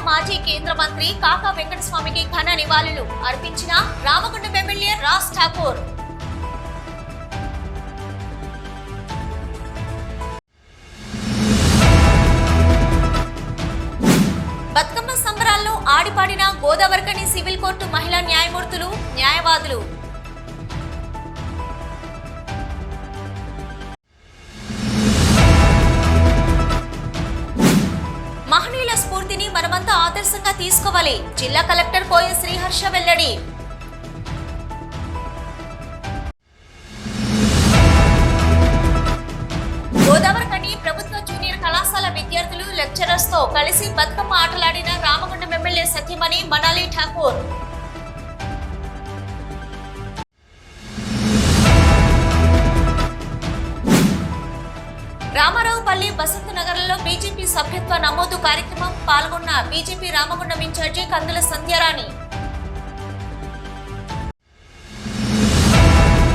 మాజీ కేంద్ర మంత్రి కాకా వెంకటస్వామికి ఘన నివాళులు అర్పించిన రామగుండం ఎమ్మెల్యే రాజ్ ఠాకూర్. బతుకమ్మ సంబరాల్లో ఆడిపాడిన గోదావరికని సివిల్ కోర్టు మహిళా న్యాయమూర్తులు, న్యాయవాదులు. మహనీయుల స్ఫూర్తిని మనమంతా ఆదర్శంగా తీసుకోవాలి. జిల్లా కలెక్టర్ కోయ శ్రీహర్ష వెల్లడి. గోదావరికని ప్రభుత్వ జూనియర్ కళాశాల విద్యార్థులు లెక్చరర్స్ తో కలిసి బతుకమ్మ ఆటలాడిన రామగుండం ఎమ్మెల్యే సత్యమణి మనాలి ఠాకూర్. రామారావుపల్లి బసంత నగరంలో బీజేపీ సభ్యత్వ నమోదు కార్యక్రమం పాల్గొన్న బీజేపీ రామగుండం ఇన్ఛార్జి కందుల సంధ్యారాణి.